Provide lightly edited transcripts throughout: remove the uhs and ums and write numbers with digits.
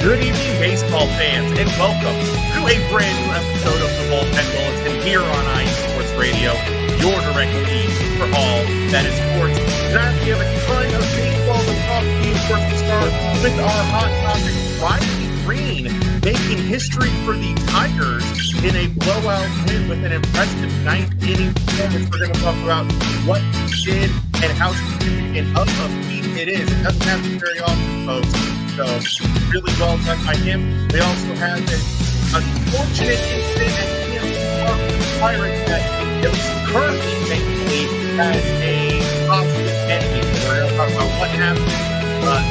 Good evening, baseball fans, and welcome to a brand new episode of the Bullpen Bulletin here on IE Sports Radio, your direct feed for all that is sports. Tonight we have a ton of baseball to talk to you. First, we start with our hot topic, Riley Green making history for the Tigers in a blowout win with an impressive ninth-inning performance. We're going to talk about what he did and how significant of a feat it is. It doesn't happen very often, folks. So, really well done by him. We also have an unfortunate incident at the Pirates that at least currently, thankfully, has a positive ending. We're going to talk about what happened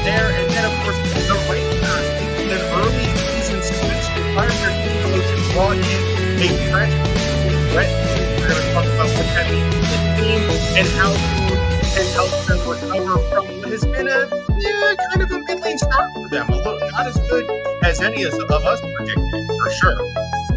there. And then, of course, the Rangers in an early season switch to fired their team coach and brought in a fresh Brett. We're going to talk about what that means to the team and how to help them recover from what has been a kind of a middling start for them. Although not as good as any of us predicted, for sure.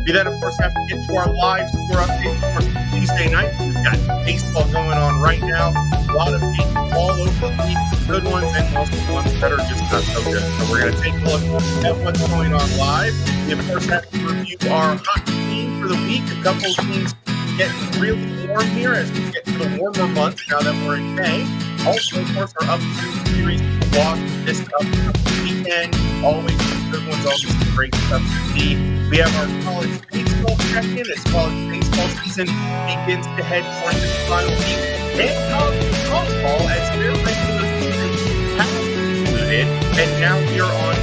We then, of course, have to get to our live score update. Of course, Tuesday night, we've got baseball going on right now. A lot of games all over the league, good ones and most of the ones that are just not so good. So we're going to take a look at what's going on live. We, of course, have to review our hot team for the week. A couple of teams getting really warm here as we get to the warmer months now that we're in May. Also, of course, our upcoming series will walk this upcoming weekend. Always good ones, always great stuff to see. We have our college baseball check-in as college baseball season begins to head towards its final week. And college softball as their regular season has concluded. And now we are on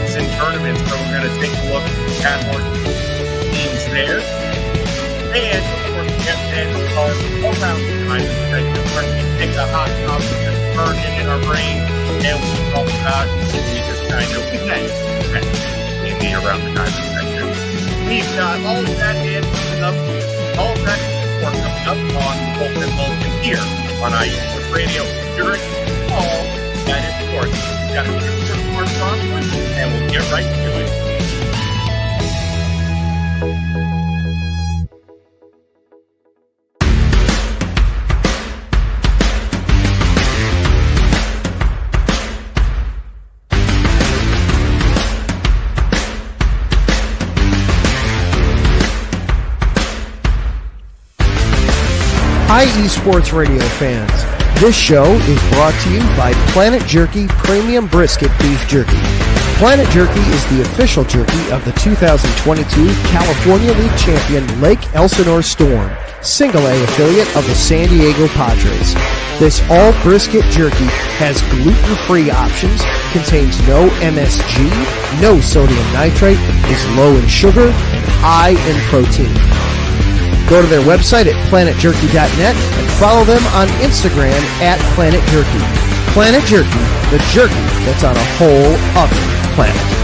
season tournaments, so we're going to take a look at our teams there. And, of course, we have to end our all-round time segment where we pick a hot topic that's burning in our brain, and we talk about we just kind of maybe around the time section. We've got all of that and coming up, all of that coming up on the Bulletin Bulletin here on IE Sports Radio. You're all that is sports. We've got a good sports conference, and we'll get right to it. IE Sports Radio fans, this show is brought to you by Planet Jerky Premium Brisket Beef Jerky. Planet Jerky is the official jerky of the 2022 California League champion Lake Elsinore Storm, Single-A affiliate of the San Diego Padres. This all-brisket jerky has gluten-free options, contains no MSG, no sodium nitrate, is low in sugar, and high in protein. Go to their website at planetjerky.net and follow them on Instagram at Planet Jerky. Planet Jerky, the jerky that's on a whole other planet.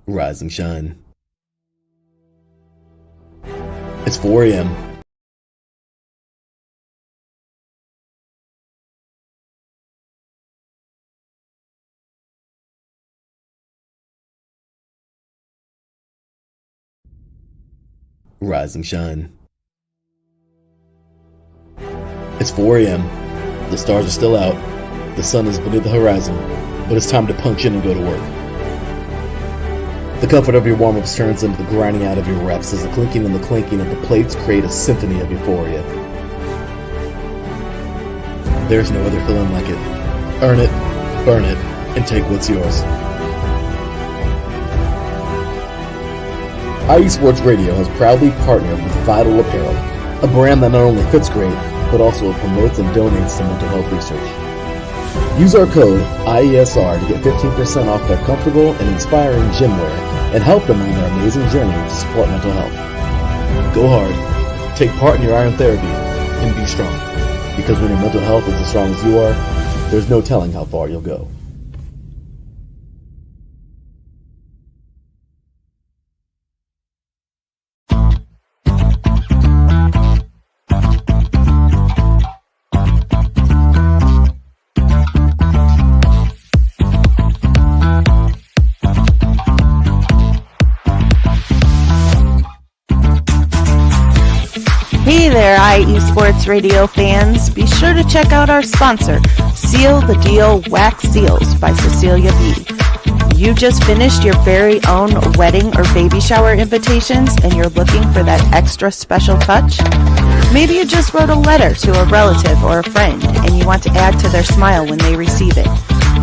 Rise and shine. It's 4 a.m. Rise and shine. It's 4 a.m. The stars are still out. The sun is beneath the horizon, but it's time to punch in and go to work. The comfort of your warm-ups turns into the grinding out of your reps as the clinking and the clanking of the plates create a symphony of euphoria. There's no other feeling like it. Earn it, burn it, and take what's yours. IE Sports Radio has proudly partnered with Vital Apparel, a brand that not only fits great, but also promotes and donates to mental health research. Use our code IESR to get 15% off their comfortable and inspiring gym wear and help them on their amazing journey to support mental health. Go hard, take part in your iron therapy, and be strong. Because when your mental health is as strong as you are, there's no telling how far you'll go. Hey there, IE Sports Radio fans. Be sure to check out our sponsor, Seal the Deal Wax Seals by Cecilia B. You just finished your very own wedding or baby shower invitations and you're looking for that extra special touch? Maybe you just wrote a letter to a relative or a friend and you want to add to their smile when they receive it.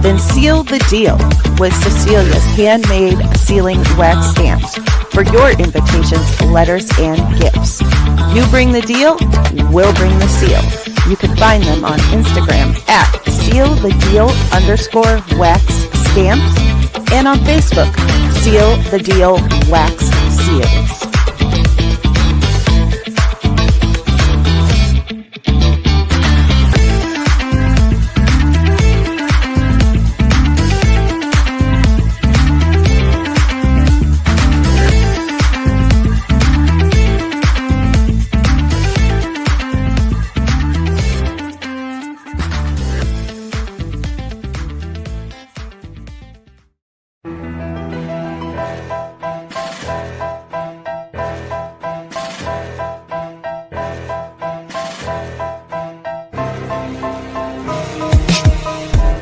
Then seal the deal with Cecilia's handmade sealing wax stamps for your invitations, letters, and gifts. You bring the deal, we'll bring the seal. You can find them on Instagram at sealthedeal_wax stamps and on Facebook, Seal the Deal Wax Seals.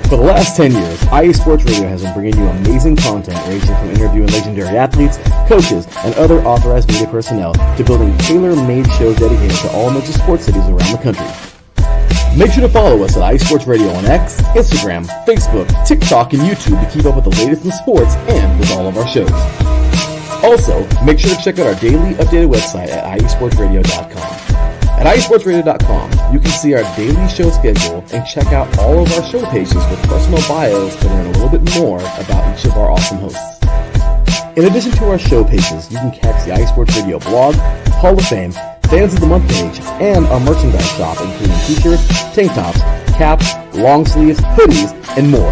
For the last 10 years, IE Sports Radio has been bringing you amazing content ranging from interviewing legendary athletes, coaches, and other authorized media personnel to building tailor-made shows dedicated to all major sports cities around the country. Make sure to follow us at IE Sports Radio on X, Instagram, Facebook, TikTok, and YouTube to keep up with the latest in sports and with all of our shows. Also, make sure to check out our daily updated website at iesportsradio.com. At iesportsradio.com, you can see our daily show schedule and check out all of our show pages with personal bios to learn a little bit more about each of our awesome hosts. In addition to our show pages, you can catch the IE Sports Radio blog, Hall of Fame, Fans of the Month page, and our merchandise shop including t-shirts, tank tops, caps, long sleeves, hoodies, and more.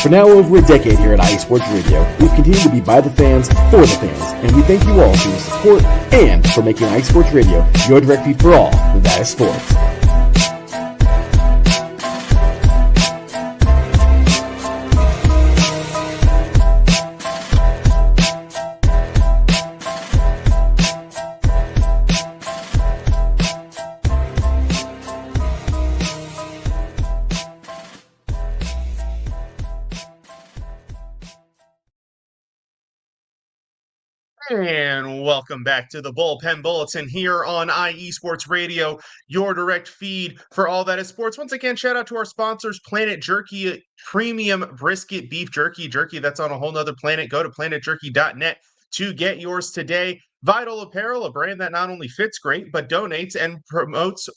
For now over a decade here at IE Sports Radio, we've continued to be by the fans, for the fans, and we thank you all for your support and for making IE Sports Radio your direct feed for all that is sports. And welcome back to the Bullpen Bulletin here on IE Sports Radio, your direct feed for all that is sports. Once again, shout out to our sponsors, Planet Jerky Premium Brisket Beef Jerky. Jerky that's on a whole nother planet. Go to planetjerky.net to get yours today. Vital Apparel, a brand that not only fits great, but donates and promotes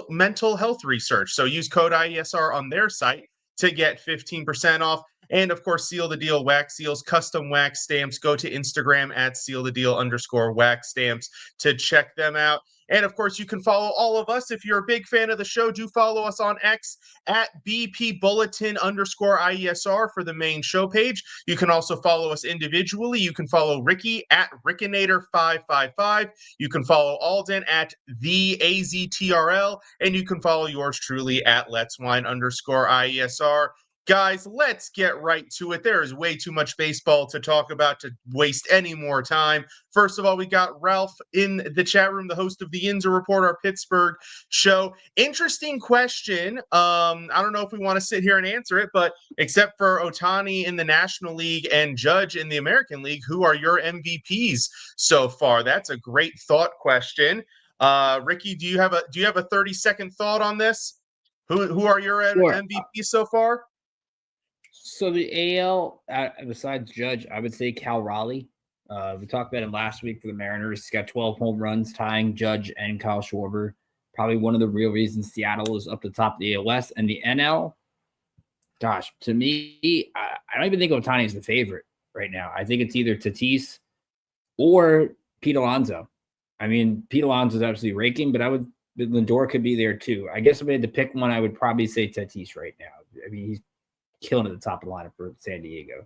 mental health research. So use code IESR on their site to get 15% off. And of course, Seal the Deal Wax Seals, custom wax stamps. Go to Instagram at sealthedeal_wax stamps to check them out. And of course, you can follow all of us. If you're a big fan of the show, do follow us on X at BP Bulletin_IESR for the main show page. You can also follow us individually. You can follow Ricky at Rickinator555. You can follow Alden at the AZTRL. And you can follow yours truly at Let's Wine_IESR. Guys, let's get right to it. There is way too much baseball to talk about to waste any more time. First of all, we got Ralph in the chat room, the host of the Yinzer Report, our Pittsburgh show. Interesting question. I don't know if we want to sit here and answer it, but except for Ohtani in the National League and Judge in the American League, who are your MVPs so far? That's a great thought question. Ricky, do you have a 30-second thought on this? Who are your MVPs so far? So the AL, besides Judge, I would say Cal Raleigh. We talked about him last week for the Mariners. He's got 12 home runs, tying Judge and Kyle Schwarber. Probably one of the real reasons Seattle is up the top of the AL West. And the NL, gosh, to me, I don't even think Ohtani is the favorite right now. I think it's either Tatis or Pete Alonso. I mean, Pete Alonso is absolutely raking, but I would Lindor could be there too. I guess if I had to pick one, I would probably say Tatis right now. I mean, he's killing at the top of the lineup for San Diego.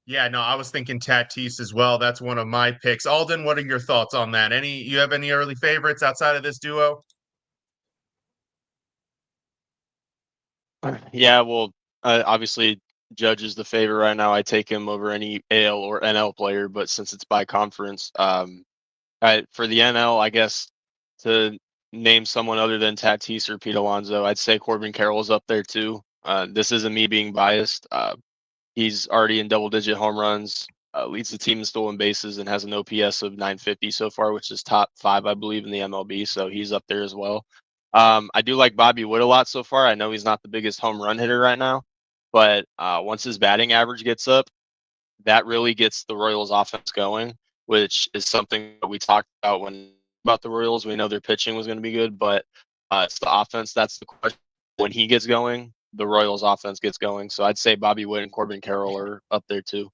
Yeah, no, I was thinking Tatis as well. That's one of my picks. Alden, what are your thoughts on that? You have any early favorites outside of this duo? Yeah, well, obviously Judge is the favorite right now. I take him over any AL or NL player, but since it's by conference, for the NL, I guess to name someone other than Tatis or Pete Alonso, I'd say Corbin Carroll's up there too. This isn't me being biased. He's already in double-digit home runs, leads the team in stolen bases, and has an OPS of 950 so far, which is top 5, I believe, in the MLB. So he's up there as well. I do like Bobby Wood a lot so far. I know he's not the biggest home run hitter right now, but once his batting average gets up, that really gets the Royals offense going, which is something that we talked about the Royals. We know their pitching was going to be good, but it's the offense that's the question. When he gets going, the Royals offense gets going. So I'd say Bobby Witt and Corbin Carroll are up there too.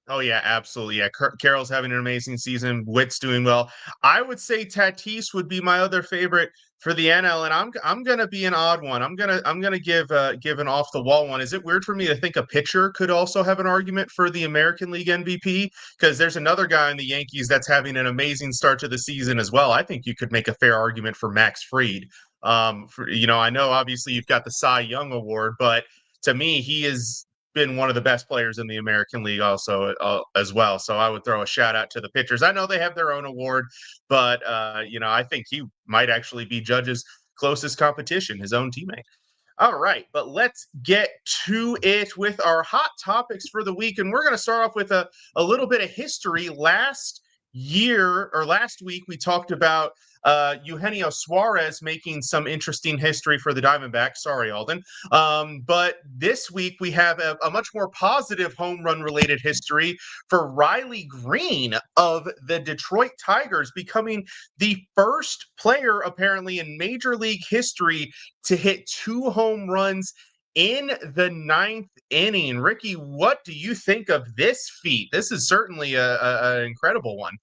Oh yeah, absolutely. Yeah, Carroll's having an amazing season. Witt's doing well. I would say Tatis would be my other favorite for the NL, and I'm gonna be an odd one. I'm gonna give an off the wall one. Is it weird for me to think a pitcher could also have an argument for the American League MVP? Because there's another guy in the Yankees that's having an amazing start to the season as well. I think you could make a fair argument for Max Fried. I know obviously you've got the Cy Young Award, but to me, he is been one of the best players in the American League also as well. So I would throw a shout out to the pitchers. I know they have their own award, but I think he might actually be Judge's closest competition, his own teammate. All right, but let's get to it with our hot topics for the week. And we're going to start off with a little bit of history. Last week, we talked about Eugenio Suarez making some interesting history for the Diamondbacks. Sorry, Alden. But this week, we have a much more positive home run related history for Riley Green of the Detroit Tigers, becoming the first player apparently in Major League history to hit 2 home runs in the 9th inning. Ricky, what do you think of this feat? This is certainly an incredible one.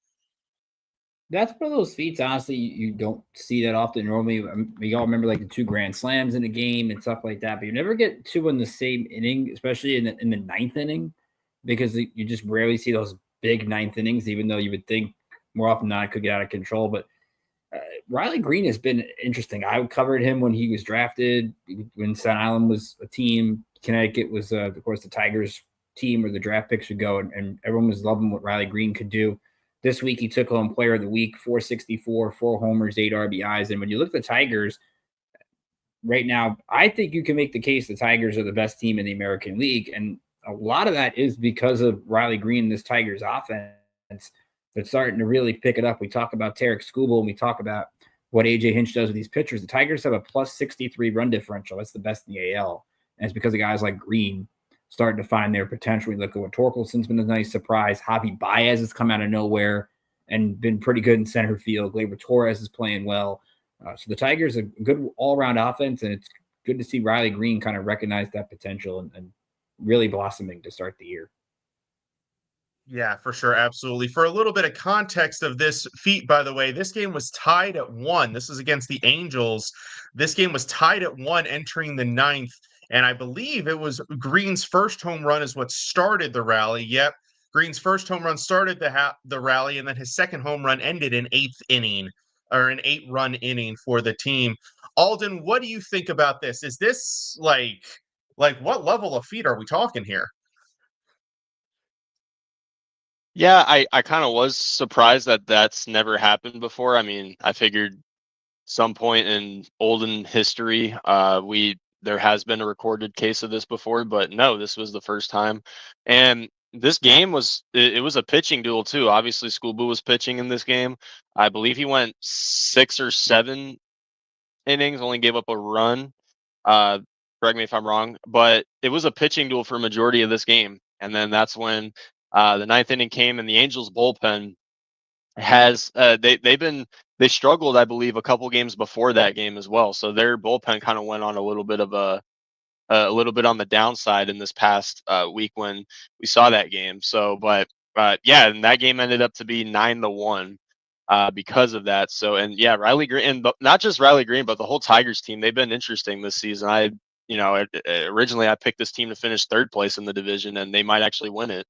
That's one of those feats, honestly, you don't see that often. Normally, we all remember like the 2 grand slams in a game and stuff like that, but you never get 2 in the same inning, especially in the 9th inning, because you just rarely see those big 9th innings, even though you would think more often than not it could get out of control. But Riley Green has been interesting. I covered him when he was drafted, when Staten Island was a team. Connecticut was, of course, the Tigers team where the draft picks would go, and everyone was loving what Riley Green could do. This week, he took home player of the week, 464, 4 homers, 8 RBIs. And when you look at the Tigers right now, I think you can make the case the Tigers are the best team in the American League. And a lot of that is because of Riley Green, this Tigers offense that's starting to really pick it up. We talk about Tarek Skubal, and we talk about what A.J. Hinch does with these pitchers. The Tigers have a plus 63 run differential. That's the best in the AL. And it's because of guys like Green starting to find their potential. We look at what Torkelson's been a nice surprise. Javi Baez has come out of nowhere and been pretty good in center field. Gleyber Torres is playing well. So the Tigers are a good all-around offense, and it's good to see Riley Green kind of recognize that potential and really blossoming to start the year. Yeah, for sure. Absolutely. For a little bit of context of this feat, by the way, this game was tied at 1. This is against the Angels. This game was tied at 1 entering the 9th. And I believe it was Green's first home run is what started the rally. Yep. Green's first home run started the rally, and then his second home run ended in 8th inning, or an 8-run inning for the team. Alden, what do you think about this? Is this like what level of feat are we talking here? Yeah, I kind of was surprised that that's never happened before. I mean, I figured some point in olden history, there has been a recorded case of this before, but no, this was the first time. And this game was it was a pitching duel too. Obviously, Schoolboo was pitching in this game. I believe he went 6 or 7 innings, only gave up a run. Correct me if I'm wrong, but it was a pitching duel for a majority of this game. And then that's when the 9th inning came, and the Angels bullpen has they struggled, I believe, a couple games before that game as well. So their bullpen kind of went on a little bit on the downside in this past week when we saw that game. So, but yeah, and that game ended up to be 9-1. because of that. So, and yeah, Riley Green, and not just Riley Green, but the whole Tigers team, they've been interesting this season. Originally I picked this team to finish third place in the division, and they might actually win it,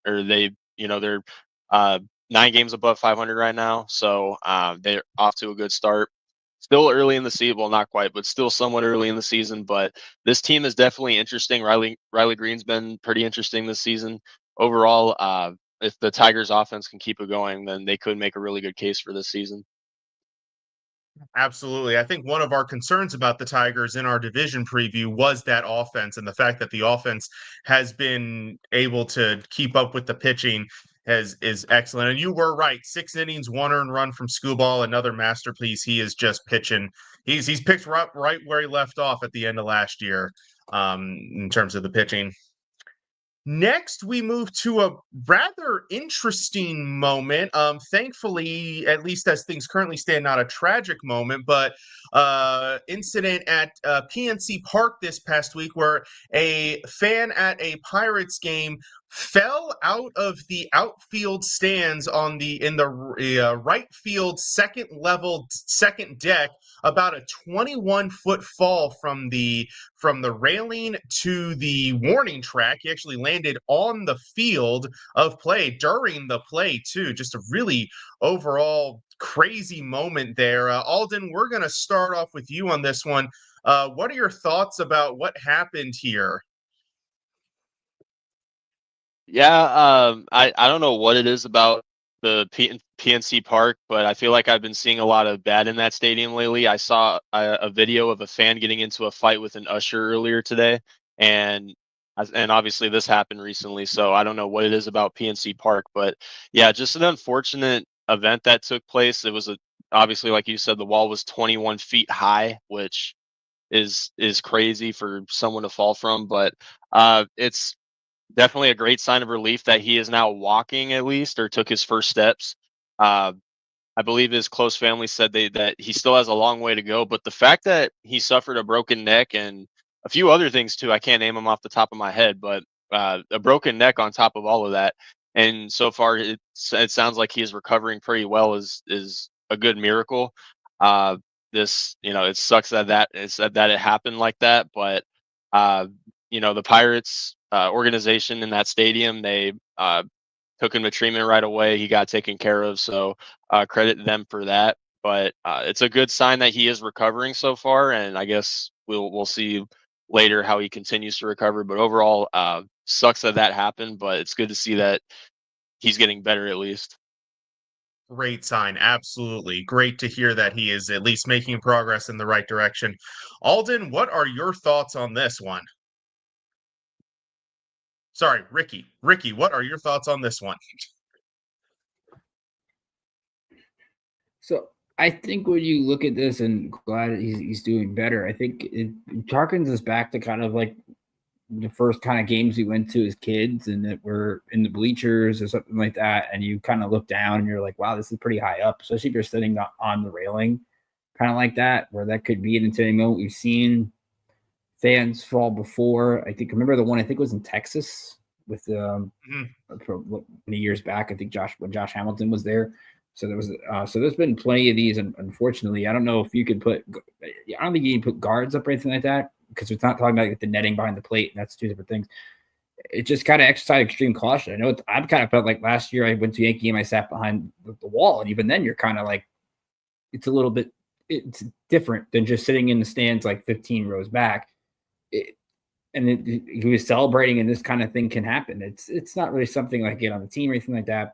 or they're 9 games above 500 right now, so they're off to a good start. Still early in the season, well, not quite, but still somewhat early in the season. But this team is definitely interesting. Riley Green's been pretty interesting this season overall. If the Tigers' offense can keep it going, then they could make a really good case for this season. Absolutely. I think one of our concerns about the Tigers in our division preview was that offense, and the fact that the offense has been able to keep up with the pitching is excellent. And you were right. 6 innings, 1 earned run from Scooball, another masterpiece. He is just pitching. He's picked right where he left off at the end of last year, in terms of the pitching. Next, we move to a rather interesting moment. Thankfully, at least as things currently stand, not a tragic moment, but incident at PNC Park this past week where a fan at a Pirates game fell out of the outfield stands in the right field second deck, about a 21-foot fall from the railing to the warning track. He actually landed on the field of play during the play, too. Just a really overall crazy moment there. Alden, we're going to start off with you on this one. What are your thoughts about what happened here? Yeah, I don't know what it is about the PNC Park, but I feel like I've been seeing a lot of bad in that stadium lately. I saw a video of a fan getting into a fight with an usher earlier today, and and obviously this happened recently, so I don't know what it is about PNC Park, but yeah, just an unfortunate event that took place. It was obviously, like you said, the wall was 21 feet high, which is crazy for someone to fall from, but it's definitely a great sign of relief that he is now walking at least, or took his first steps. Uh, I believe his close family said that he still has a long way to go, but the fact that he suffered a broken neck and a few other things too, I can't name them off the top of my head, but a broken neck on top of all of that, and so far it sounds like he is recovering pretty well, is a good miracle. Uh, it sucks that it happened like that, but uh, the Pirates organization in that stadium, they took him to treatment right away. He got taken care of, so credit them for that. But it's a good sign that he is recovering so far, and I guess we'll see later how he continues to recover. But overall, sucks that happened, but it's good to see that he's getting better at least. Great sign. Absolutely. Great to hear that he is at least making progress in the right direction. Alden, what are your thoughts on this one? Sorry, Ricky. Ricky, what are your thoughts on this one? So I think when you look at this, and glad he's doing better, I think it harkens us back to kind of like the first kind of games we went to as kids, and that we're in the bleachers or something like that, and you kind of look down and you're like, wow, this is pretty high up, especially if you're sitting on the railing, kind of like that, where that could be an intimidating moment. We've seen fans fall before. I remember the one, I think it was in Texas with many years back. I think when Josh Hamilton was there. So there's been plenty of these, and unfortunately, I don't know if you could I don't think you can put guards up or anything like that, because it's not talking about like the netting behind the plate, and that's two different things. It just kind of exercise extreme caution. I know I've kind of felt like last year I went to a Yankee game, I sat behind the wall, and even then you're kind of like, it's different than just sitting in the stands like 15 rows back. He was celebrating, and this kind of thing can happen. It's not really something like get on the team or anything like that.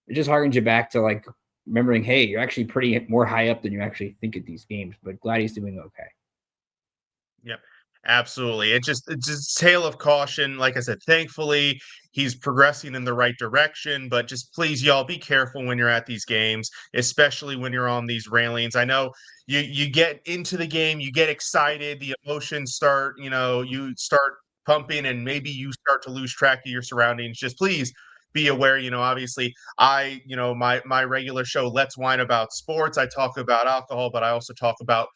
It just harkens you back to like remembering, hey, you're actually pretty more high up than you actually think at these games. But glad he's doing okay. Yep, absolutely. It's just tale of caution. Like I said, thankfully he's progressing in the right direction, but just please, y'all, be careful when you're at these games, especially when you're on these railings. I know you get into the game, you get excited, the emotions start, you start pumping, and maybe you start to lose track of your surroundings. Just please be aware, obviously my regular show, Let's Whine About Sports, I talk about alcohol, but I also talk about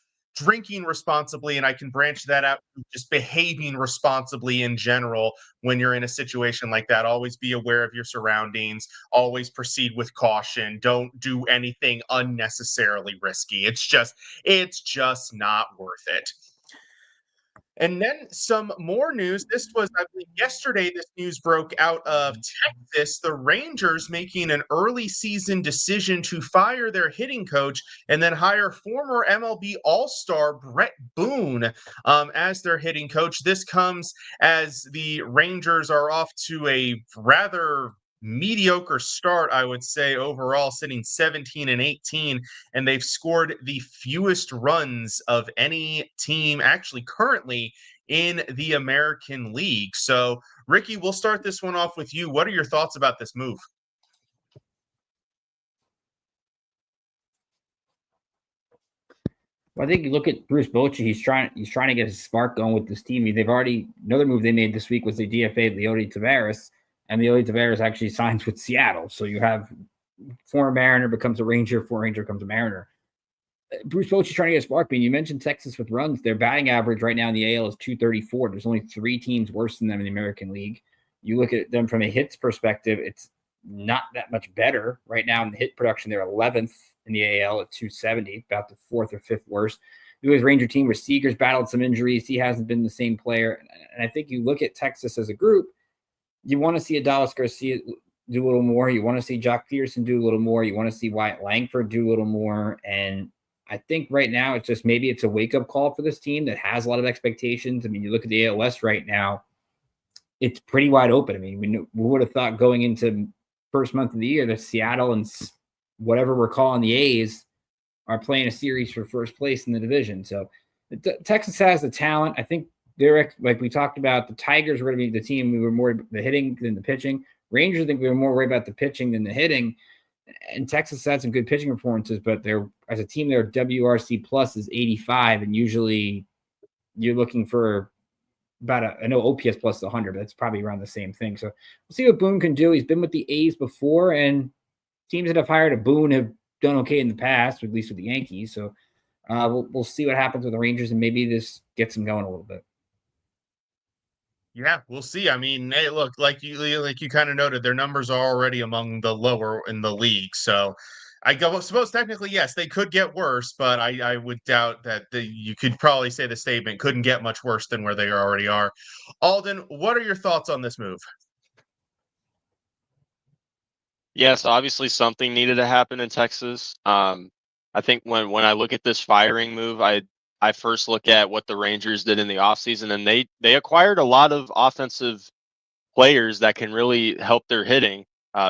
drinking responsibly, and I can branch that out to just behaving responsibly in general when you're in a situation like that. Always be aware of your surroundings, always proceed with caution. Don't do anything unnecessarily risky. It's just not worth it. And then some more news. This was, I believe, yesterday. This news broke out of Texas. The Rangers making an early season decision to fire their hitting coach and then hire former MLB All Star Brett Boone as their hitting coach. This comes as the Rangers are off to a rather mediocre start, I would say, overall, sitting 17-18, and they've scored the fewest runs of any team actually currently in the American League. So, Ricky, we'll start this one off with you. What are your thoughts about this move? Well, I think you look at Bruce Bochy. He's trying to get his spark going with this team. They've already another move they made this week was they DFA'd Leody Taveras, and Leody Taveras actually signs with Seattle. So you have former Mariner becomes a Ranger, former Ranger becomes a Mariner. Bruce Bochy's trying to get a spark. You mentioned Texas with runs. Their batting average right now in the AL is 234. There's only 3 teams worse than them in the American League. You look at them from a hits perspective, it's not that much better right now in the hit production. They're 11th in the AL at 270, about the 4th or 5th worst. The U.S. Ranger team where Seager's battled some injuries. He hasn't been the same player. And I think you look at Texas as a group, you want to see Adolis Garcia do a little more. You want to see Jock Peterson do a little more. You want to see Wyatt Langford do a little more. And I think right now it's just maybe it's a wake-up call for this team that has a lot of expectations. I mean, you look at the AL West right now, it's pretty wide open. I mean, we would have thought going into first month of the year that Seattle and whatever we're calling the A's are playing a series for first place in the division. So Texas has the talent. I think they're, like we talked about, the Tigers were going to be the team. We were more the hitting than the pitching. Rangers, I think we were more worried about the pitching than the hitting. And Texas had some good pitching performances, but they're, as a team, their WRC plus is 85. And usually you're looking for about I know OPS plus is 100, but that's probably around the same thing. So we'll see what Boone can do. He's been with the A's before, and teams that have hired a Boone have done okay in the past, at least with the Yankees. So we'll see what happens with the Rangers, and maybe this gets them going a little bit. Yeah, we'll see. I mean, hey, look, like you kind of noted, their numbers are already among the lower in the league. So suppose technically, yes, they could get worse, but I would doubt that you could probably say the statement couldn't get much worse than where they already are. Alden, what are your thoughts on this move? Yes, obviously something needed to happen in Texas. I think when I look at this firing move, I first look at what the Rangers did in the offseason, and they acquired a lot of offensive players that can really help their hitting.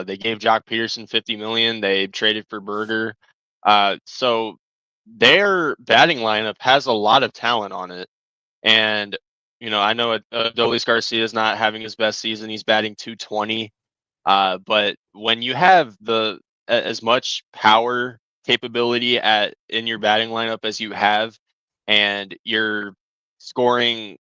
They gave Jock Peterson $50 million. They traded for Berger. So their batting lineup has a lot of talent on it. And, I know Adolis Garcia is not having his best season. He's batting 220. But when you have as much power capability in your batting lineup as you have, and you're scoring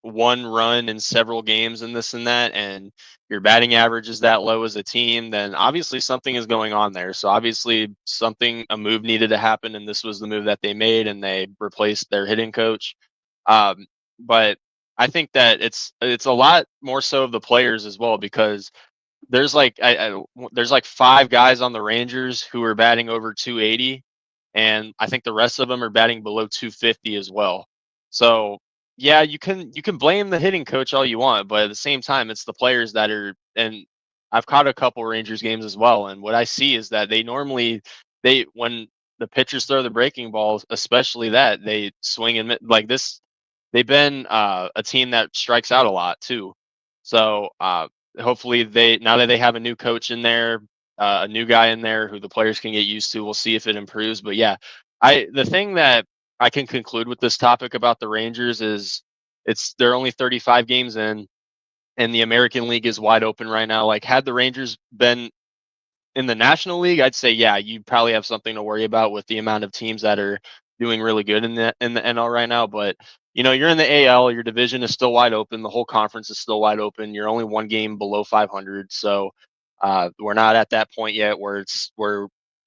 1 run in several games and this and that, and your batting average is that low as a team, then obviously something is going on there. So obviously a move needed to happen, and this was the move that they made, and they replaced their hitting coach. But I think that it's a lot more so of the players as well, because there's there's like 5 guys on the Rangers who are batting over 280, and I think the rest of them are batting below 250 as well. So yeah, you can blame the hitting coach all you want, but at the same time, it's the players that are. And I've caught a couple Rangers games as well, and what I see is that when the pitchers throw the breaking balls, especially that, they swing and like this. They've been a team that strikes out a lot too. So hopefully now that they have a new coach in there, a new guy in there who the players can get used to, we'll see if it improves. But yeah, the thing that I can conclude with this topic about the Rangers is they're only 35 games in, and the American League is wide open right now. Like, had the Rangers been in the National League, I'd say, yeah, you probably have something to worry about with the amount of teams that are doing really good in the NL right now. But you're in the AL, your division is still wide open, the whole conference is still wide open. You're only 1 game below 500, so we're not at that point yet where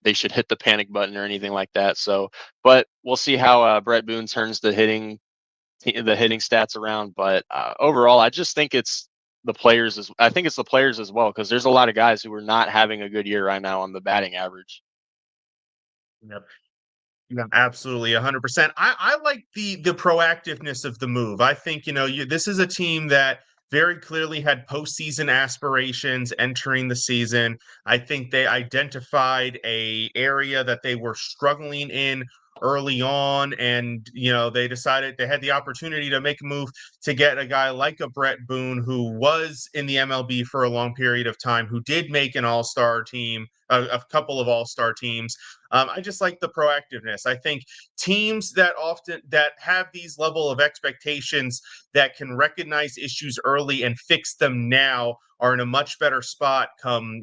they should hit the panic button or anything like that. So, but we'll see how Brett Boone turns the hitting stats around. But overall, I just think it's the players as well, because there's a lot of guys who are not having a good year right now on the batting average. Yep. Yeah, absolutely, 100%. I like the proactiveness of the move. I think this is a team that very clearly had postseason aspirations entering the season. I think they identified a area that they were struggling in early on, and they decided they had the opportunity to make a move to get a guy like a Brett Boone, who was in the MLB for a long period of time, who did make an all-star team, a couple of all-star teams. I just like the proactiveness. I think teams that have these level of expectations, that can recognize issues early and fix them now, are in a much better spot come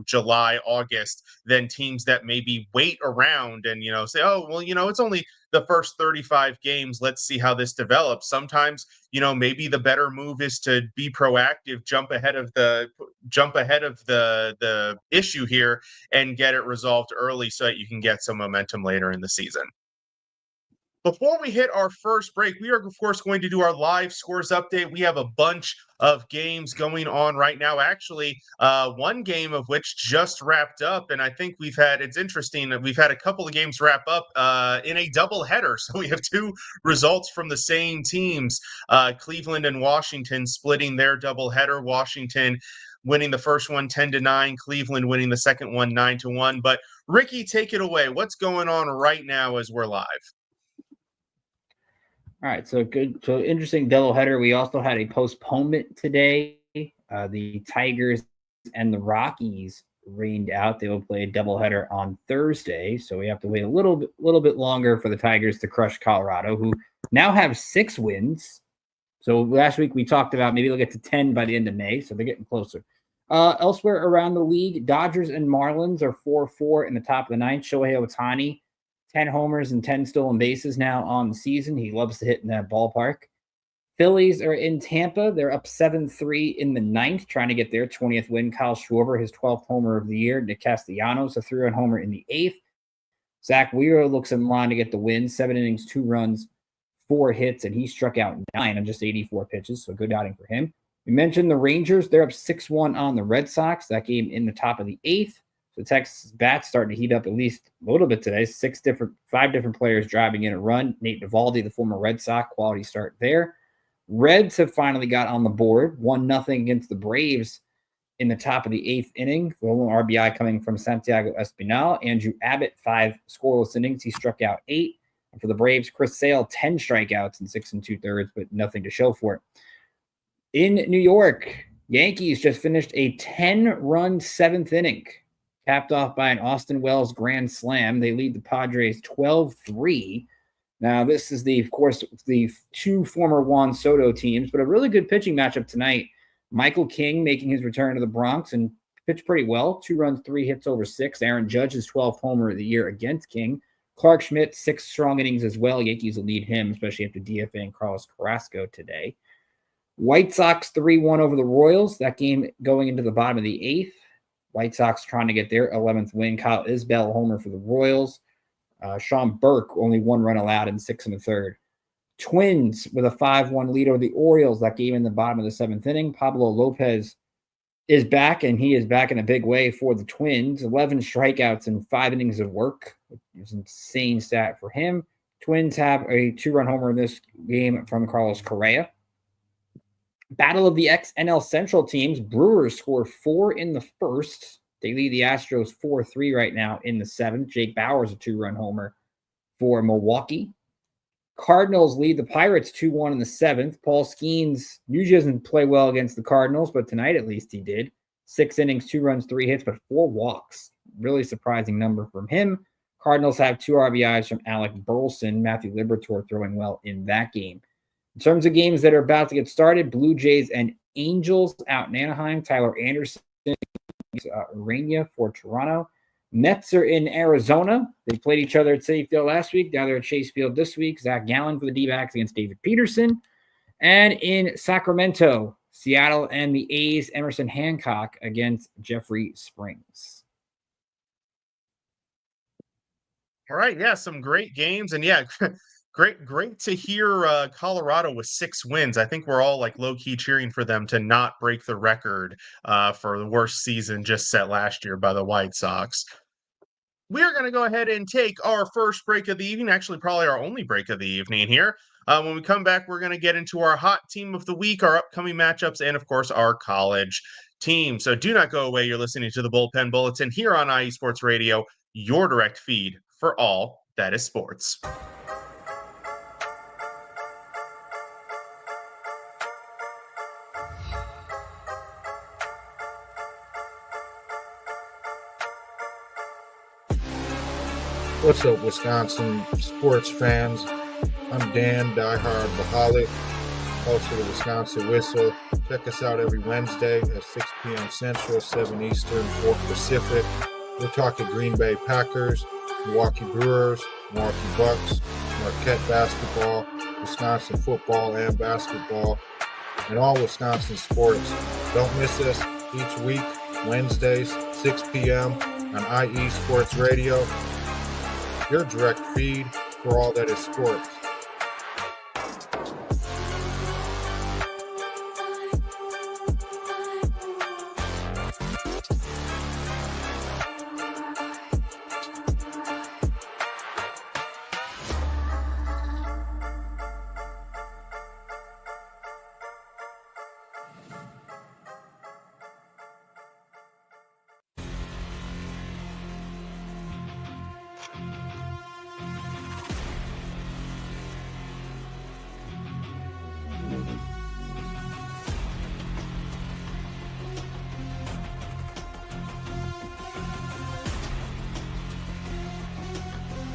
July, August, than teams that maybe wait around and say, oh well, it's only the first 35 games, let's see how this develops. Sometimes maybe the better move is to be proactive, jump ahead of the issue here and get it resolved early so that you can get some momentum later in the season. Before we hit our first break, we are, of course, going to do our live scores update. We have a bunch of games going on right now. Actually, one game of which just wrapped up, and I think it's interesting that we've had a couple of games wrap up in a doubleheader. So we have two results from the same teams, Cleveland and Washington splitting their doubleheader. Washington winning the first one 10-9, Cleveland winning the second one 9-1. But Ricky, take it away. What's going on right now as we're live? All right, so good. So interesting doubleheader. We also had a postponement today. The Tigers and the Rockies rained out. They will play a doubleheader on Thursday, so we have to wait a little bit longer for the Tigers to crush Colorado, who now have 6 wins. So last week we talked about maybe they'll get to 10 by the end of May, so they're getting closer. Elsewhere around the league, Dodgers and Marlins are 4-4 in the top of the ninth. Shohei Ohtani, 10 homers and 10 stolen bases now on the season. He loves to hit in that ballpark. Phillies are in Tampa. They're up 7-3 in the ninth, trying to get their 20th win. Kyle Schwarber, his 12th homer of the year. Nick Castellanos, a 3-run homer in the 8th. Zach Wheeler looks in line to get the win. 7 innings, 2 runs, 4 hits, and he struck out 9 on just 84 pitches, so good outing for him. We mentioned the Rangers. They're up 6-1 on the Red Sox. That game in the top of the 8th. The Texas bats starting to heat up at least a little bit today. 5 different players driving in a run. Nate Eovaldi, the former Red Sox, quality start there. Reds have finally got on the board. 1-0 against the Braves in the top of the 8th inning. The only RBI coming from Santiago Espinal. Andrew Abbott, 5 scoreless innings. He struck out 8. And for the Braves, Chris Sale, 10 strikeouts in 6 2/3, but nothing to show for it. In New York, Yankees just finished a 10-run 7th inning, capped off by an Austin Wells grand slam. They lead the Padres 12-3. Now, this is, of course, the 2 former Juan Soto teams, but a really good pitching matchup tonight. Michael King making his return to the Bronx and pitched pretty well. 2 runs, 3 hits over 6. Aaron Judge's 12th homer of the year against King. Clark Schmidt, 6 strong innings as well. Yankees will lead him, especially after DFAing Carlos Carrasco today. White Sox 3-1 over the Royals. That game going into the bottom of the 8th. White Sox trying to get their 11th win. Kyle Isbell, homer for the Royals. Sean Burke, only 1 run allowed in 6 1/3. Twins with a 5-1 lead over the Orioles. That game in the bottom of the 7th inning. Pablo Lopez is back, and he is back in a big way for the Twins. 11 strikeouts and 5 innings of work. It's an insane stat for him. Twins have a 2-run homer in this game from Carlos Correa. Battle of the ex-NL Central teams. Brewers score 4 in the first. They lead the Astros 4-3 right now in the 7th. Jake Bauers, a 2-run homer for Milwaukee. Cardinals lead the Pirates 2-1 in the 7th. Paul Skeens usually doesn't play well against the Cardinals, but tonight at least he did. 6 innings, 2 runs, 3 hits, but 4 walks. Really surprising number from him. Cardinals have 2 RBIs from Alec Burleson. Matthew Liberatore throwing well in that game. In terms of games that are about to get started, Blue Jays and Angels out in Anaheim. Tyler Anderson, Urania for Toronto. Mets are in Arizona. They played each other at Citi Field last week. Now they're at Chase Field this week. Zach Gallen for the D-backs against David Peterson. And in Sacramento, Seattle and the A's, Emerson Hancock against Jeffrey Springs. All right, yeah, some great games, and yeah, great to hear Colorado with 6 wins. I think we're all like low key cheering for them to not break the record for the worst season just set last year by the White Sox. We're going to go ahead and take our first break of the evening, actually, probably our only break of the evening here. When we come back, we're going to get into our hot team of the week, our upcoming matchups, and of course, our college team. So do not go away. You're listening to the Bullpen Bulletin here on IE Sports Radio, your direct feed for all that is sports. What's up, Wisconsin sports fans? I'm Dan, diehard Baholic, host of the Wisconsin Whistle. Check us out every Wednesday at 6 p.m. Central, 7 Eastern, 4 Pacific. We're talking Green Bay Packers, Milwaukee Brewers, Milwaukee Bucks, Marquette basketball, Wisconsin football and basketball, and all Wisconsin sports. Don't miss us each week, Wednesdays, 6 p.m. on IE Sports Radio, your direct feed for all that is sports.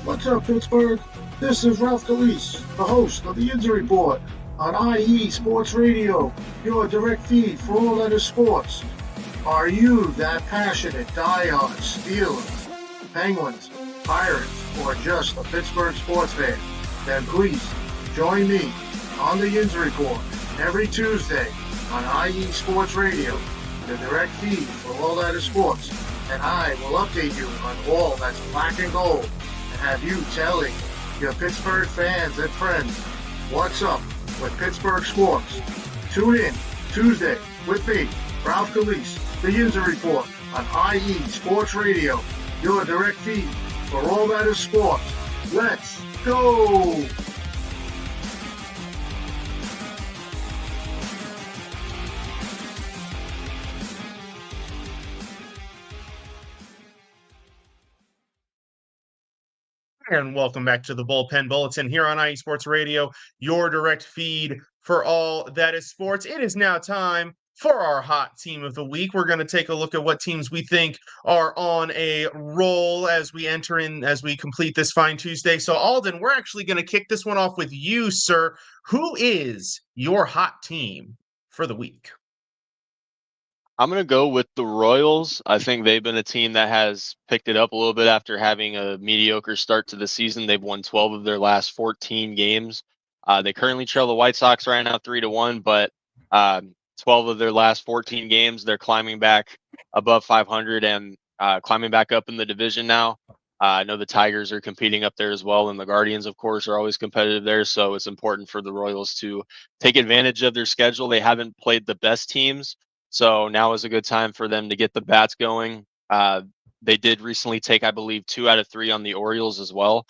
What's up, Pittsburgh? This is Ralph Calise, the host of the Injury Report on IE Sports Radio, your direct feed for all that is sports. Are you that passionate diehard Steelers, Penguins, Pirates, or just a Pittsburgh sports fan? Then please join me on the Injury Report every Tuesday on IE Sports Radio, the direct feed for all that is sports, and I will update you on all that's black and gold. Have you telling your Pittsburgh fans and friends what's up with Pittsburgh sports. Tune in Tuesday with me, Ralph Calise, the Injury Report on IE Sports Radio, your direct feed for all that is sports. Let's go! And welcome back to the Bullpen Bulletin here on IE Sports Radio, your direct feed for all that is sports. It is now time for our hot team of the week. We're going to take a look at what teams we think are on a roll as we complete this fine Tuesday. So, Alden, we're actually going to kick this one off with you, sir. Who is your hot team for the week? I'm going to go with the Royals. I think they've been a team that has picked it up a little bit after having a mediocre start to the season. They've won 12 of their last 14 games. They currently trail the White Sox right now 3-1, but 12 of their last 14 games, they're climbing back above 500 and climbing back up in the division now. I know the Tigers are competing up there as well, and the Guardians, of course, are always competitive there. So it's important for the Royals to take advantage of their schedule. They haven't played the best teams, so now is a good time for them to get the bats going. They did recently take, I believe, 2 out of 3 on the Orioles as well.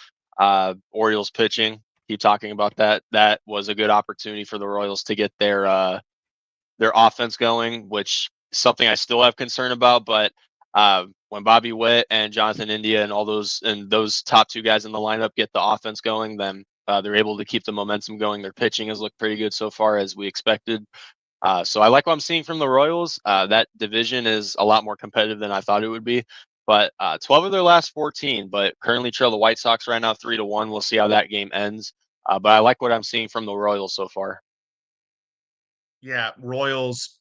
Orioles pitching, keep talking about that. That was a good opportunity for the Royals to get their offense going, which is something I still have concern about. But when Bobby Witt and Jonathan India and all those top 2 guys in the lineup get the offense going, then they're able to keep the momentum going. Their pitching has looked pretty good so far, as we expected. So I like what I'm seeing from the Royals. That division is a lot more competitive than I thought it would be. But 12 of their last 14, but currently trail the White Sox right now 3-1. We'll see how that game ends. But I like what I'm seeing from the Royals so far. Yeah, Royals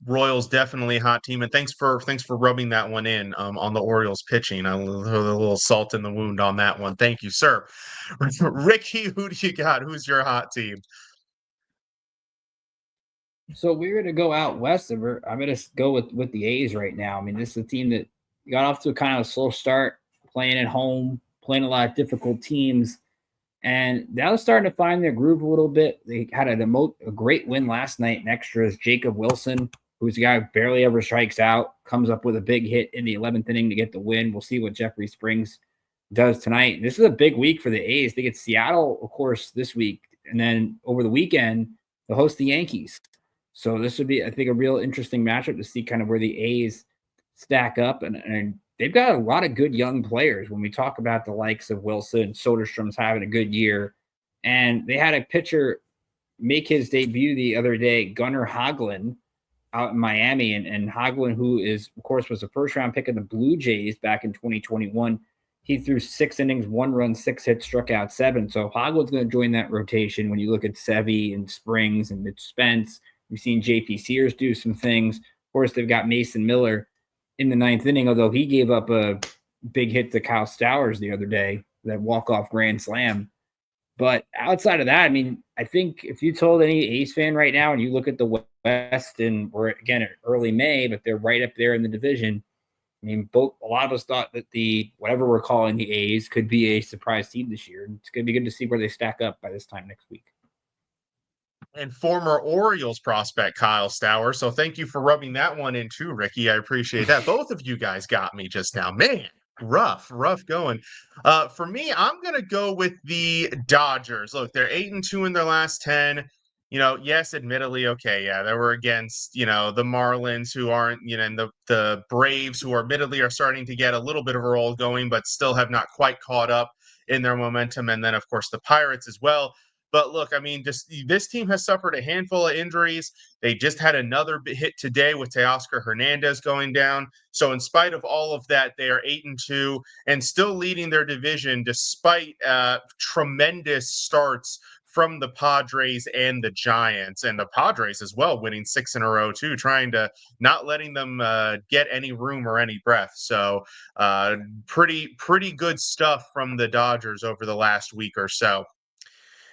definitely hot team, and thanks for rubbing that one in on the Orioles pitching. A little salt in the wound on that one. Thank you, sir. Ricky, who do you got? Who's your hot team? So we're going to go out west, and I'm going to go with the A's right now. I mean, this is a team that got off to a kind of a slow start, playing at home. playing a lot of difficult teams. And now they're starting to find their groove a little bit. They had a great win last night in extras. Jacob Wilson, who's a guy who barely ever strikes out, comes up with a big hit in the 11th inning to get the win. We'll see what Jeffrey Springs does tonight. This is a big week for the A's. They get Seattle, of course, this week. And then over the weekend, they'll host the Yankees. So this would be, I think, a real interesting matchup to see kind of where the A's stack up. And they've got a lot of good young players when we talk about the likes of Wilson. Soderstrom's having a good year. And they had a pitcher make his debut the other day, Gunnar Hoglund, out in Miami. And Hoglund, who is, of course, was a first-round pick of the Blue Jays back in 2021. He threw 6 innings, 1 run, 6 hits, struck out 7. So if Hoglund's going to join that rotation, when you look at Sevy and Springs and Mitch Spence, we've seen J.P. Sears do some things. Of course, they've got Mason Miller in the 9th inning, although he gave up a big hit to Kyle Stowers the other day, that walk-off grand slam. But outside of that, I mean, I think if you told any A's fan right now and you look at the West, and we're, again, at early May, but they're right up there in the division, I mean, a lot of us thought that whatever we're calling the A's could be a surprise team this year. It's going to be good to see where they stack up by this time next week. And former Orioles prospect Kyle Stowers. So thank you for rubbing that one in too, Ricky. I appreciate that. Both of you guys got me just now. Man, rough going. For me, I'm going to go with the Dodgers. Look, they're 8-2 in their last 10. Yes, admittedly, okay, yeah, they were against, the Marlins, who aren't, and the Braves, who admittedly are starting to get a little bit of a roll going, but still have not quite caught up in their momentum. And then, of course, the Pirates as well. But look, I mean, just this team has suffered a handful of injuries. They just had another hit today with Teoscar Hernandez going down. So in spite of all of that, they are 8-2 and still leading their division despite tremendous starts from the Padres and the Giants, and the Padres as well, winning 6 in a row too, trying to not letting them get any room or any breath. So pretty good stuff from the Dodgers over the last week or so.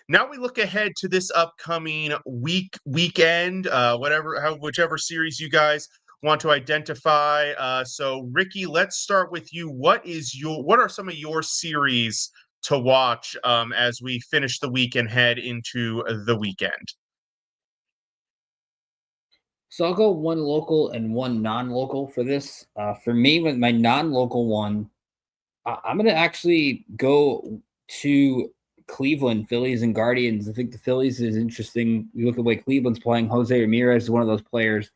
Now we look ahead to this upcoming weekend, whichever series you guys want to identify. So Ricky, let's start with you. What are some of your series to watch as we finish the week and head into the weekend? So I'll go one local and one non-local for this. For me, with my non-local one, I'm going to actually go to Cleveland, Phillies and Guardians. I think the Phillies is interesting. You look at the way Cleveland's playing. Jose Ramirez is one of those players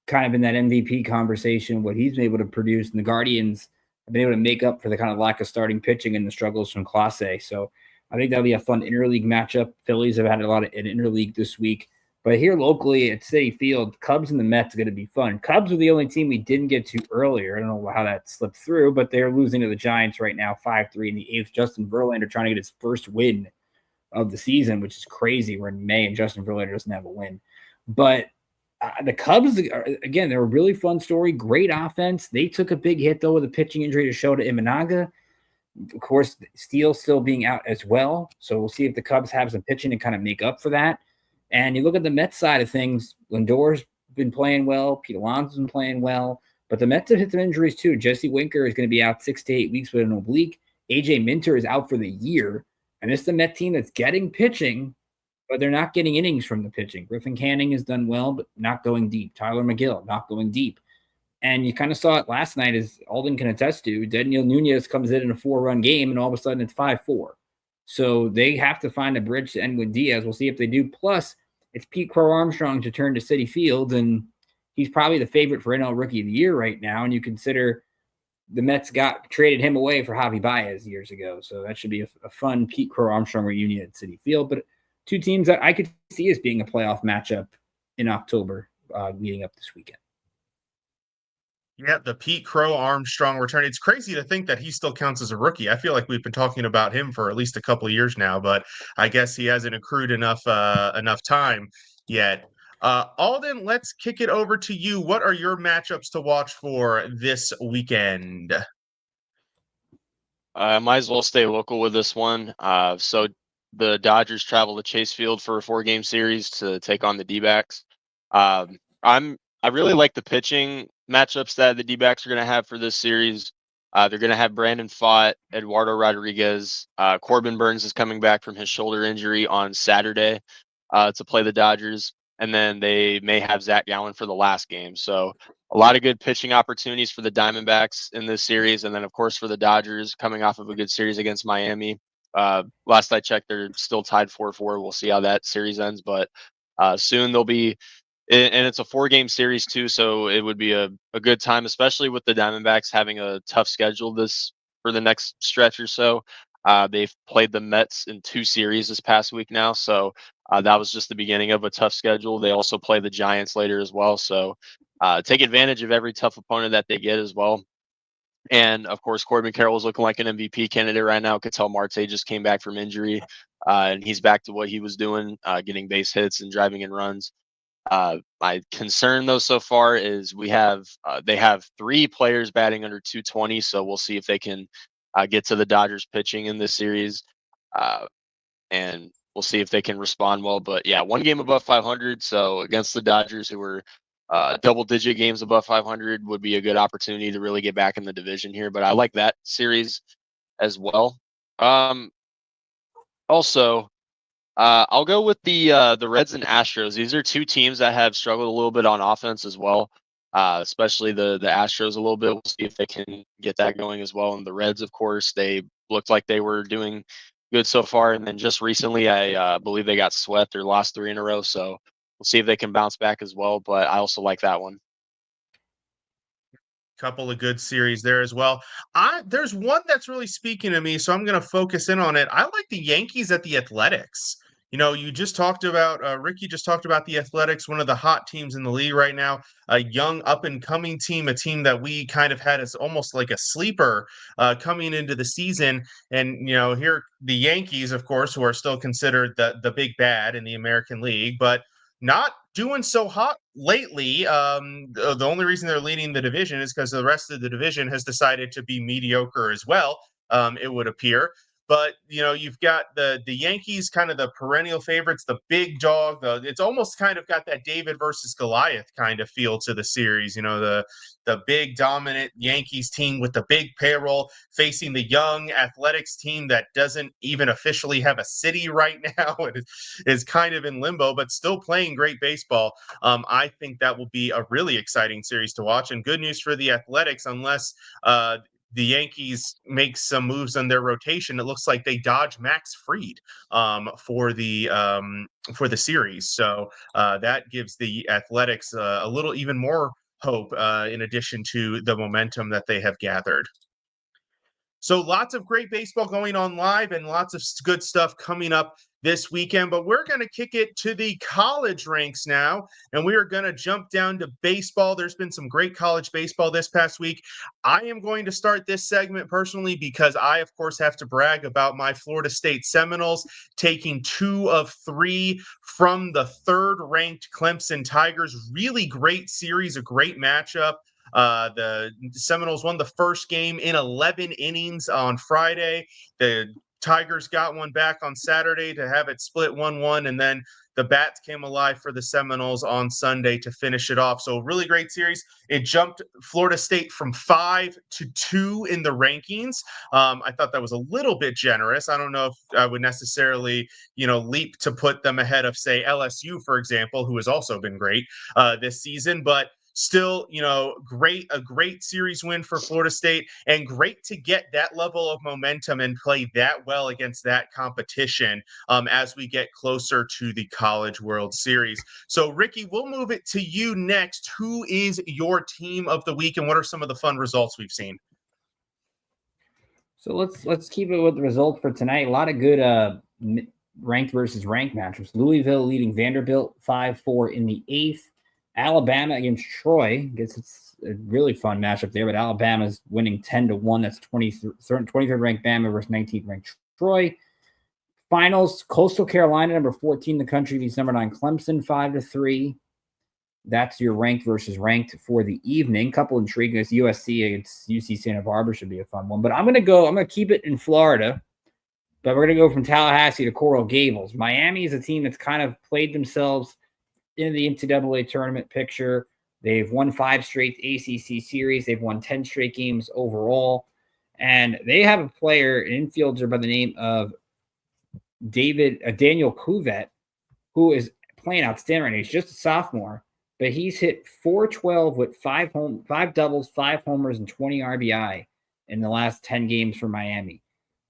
kind of in that MVP conversation, what he's been able to produce. And the Guardians have been able to make up for the kind of lack of starting pitching and the struggles from Clase. So I think that'll be a fun interleague matchup. Phillies have had a lot of an interleague this week. But here locally at Citi Field, Cubs and the Mets are going to be fun. Cubs are the only team we didn't get to earlier. I don't know how that slipped through, but they're losing to the Giants right now, 5-3 in the 8th. Justin Verlander trying to get his first win of the season, which is crazy. We're in May and Justin Verlander doesn't have a win. But the Cubs, again, they're a really fun story. Great offense. They took a big hit, though, with a pitching injury to Shota Imanaga. Of course, Steele still being out as well. So we'll see if the Cubs have some pitching to kind of make up for that. And you look at the Mets side of things, Lindor's been playing well. Pete Alonso's been playing well. But the Mets have hit some injuries too. Jesse Winker is going to be out 6 to 8 weeks with an oblique. A.J. Minter is out for the year. And it's the Met team that's getting pitching, but they're not getting innings from the pitching. Griffin Canning has done well, but not going deep. Tyler McGill, not going deep. And you kind of saw it last night, as Alden can attest to. Daniel Nunez comes in a 4-run game, and all of a sudden it's 5-4. So they have to find a bridge to end with Diaz. We'll see if they do. Plus, it's Pete Crow Armstrong to turn to Citi Field, and he's probably the favorite for NL Rookie of the Year right now. And you consider the Mets traded him away for Javi Baez years ago. So that should be a fun Pete Crow Armstrong reunion at Citi Field. But two teams that I could see as being a playoff matchup in October leading up this weekend. Yeah, the Pete Crow Armstrong return. It's crazy to think that he still counts as a rookie. I feel like we've been talking about him for at least a couple of years now, but I guess he hasn't accrued enough time yet. Alden, let's kick it over to you. What are your matchups to watch for this weekend? I might as well stay local with this one. So the Dodgers travel to Chase Field for a 4-game series to take on the D-backs. I really like the pitching matchups that the D-backs are going to have for this series. They're going to have Brandon Pfaadt, Eduardo Rodriguez. Corbin Burns is coming back from his shoulder injury on Saturday to play the Dodgers. And then they may have Zach Gallen for the last game. So a lot of good pitching opportunities for the Diamondbacks in this series. And then, of course, for the Dodgers coming off of a good series against Miami. Last I checked, they're still tied 4-4. We'll see how that series ends. But soon they'll be and it's a 4-game series too, so it would be a good time, especially with the Diamondbacks having a tough schedule for the next stretch or so. They've played the Mets in 2 series this past week now, so that was just the beginning of a tough schedule. They also play the Giants later as well, so take advantage of every tough opponent that they get as well. And of course, Corbin Carroll is looking like an MVP candidate right now. Ketel Marte just came back from injury, and he's back to what he was doing, getting base hits and driving in runs. My concern though so far is they have 3 players batting under 220, so we'll see if they can get to the Dodgers pitching in this series, and we'll see if they can respond well. But yeah, 1 game above 500, so against the Dodgers, who were double-digit games above 500, would be a good opportunity to really get back in the division here. But I like that series as well. Also. I'll go with the Reds and Astros. These are 2 teams that have struggled a little bit on offense as well, especially the Astros a little bit. We'll see if they can get that going as well. And the Reds, of course, they looked like they were doing good so far. And then just recently, I believe they got swept or lost 3 in a row. So we'll see if they can bounce back as well. But I also like that one. Couple of good series there as well. There's one that's really speaking to me, so I'm going to focus in on it. I like the Yankees at the Athletics. You just talked about Ricky just talked about the Athletics, one of the hot teams in the league right now, a young up and coming team, a team that we kind of had as almost like a sleeper coming into the season. And here the Yankees, of course, who are still considered the big bad in the American League, but not doing so hot lately. The only reason they're leading the division is because the rest of the division has decided to be mediocre as well, it would appear. But you've got the Yankees, kind of the perennial favorites, the big dog. It's almost kind of got that David versus Goliath kind of feel to the series. The big dominant Yankees team with the big payroll facing the young Athletics team that doesn't even officially have a city right now. It is kind of in limbo, but still playing great baseball. I think that will be a really exciting series to watch. And good news for the Athletics, unless the Yankees make some moves on their rotation, it looks like they dodge Max Fried for the series. So that gives the Athletics a little even more hope in addition to the momentum that they have gathered. So lots of great baseball going on live and lots of good stuff coming up this weekend, but we're going to kick it to the college ranks now, and we are going to jump down to baseball. There's been some great college baseball this past week. I am going to start this segment personally because I, of course, have to brag about my Florida State Seminoles taking 2 of 3 from the 3rd-ranked Clemson Tigers. Really great series, a great matchup. The Seminoles won the first game in 11 innings on Friday. The Tigers got one back on Saturday to have it split 1-1, and then the bats came alive for the Seminoles on Sunday to finish it off. So really great series. It jumped Florida State from 5 to 2 in the rankings. I thought that was a little bit generous. I don't know if I would necessarily, leap to put them ahead of, say, LSU, for example, who has also been great this season, but still, a great series win for Florida State, and great to get that level of momentum and play that well against that competition as we get closer to the College World Series. So, Ricky, we'll move it to you next. Who is your team of the week, and what are some of the fun results we've seen? So let's keep it with the result for tonight. A lot of good ranked versus ranked matchups. Louisville leading Vanderbilt 5-4 in the 8th. Alabama against Troy gets a really fun matchup there, but Alabama's winning 10-1. That's 23rd ranked Bama versus 19th ranked Troy. Finals, Coastal Carolina, number 14 in the country, beats number 9 Clemson 5-3. That's your ranked versus ranked for the evening. Couple intriguing. It's USC against UC Santa Barbara, should be a fun one. But I'm gonna keep it in Florida, but we're gonna go from Tallahassee to Coral Gables. Miami is a team that's kind of played themselves in the NCAA tournament picture. They've won 5 straight ACC series. They've won 10 straight games overall. And they have a player, an infielder by the name of Daniel Cuvet, who is playing outstanding right now. He's just a sophomore, but he's hit .412 with 5 doubles, 5 homers, and 20 RBI in the last 10 games for Miami.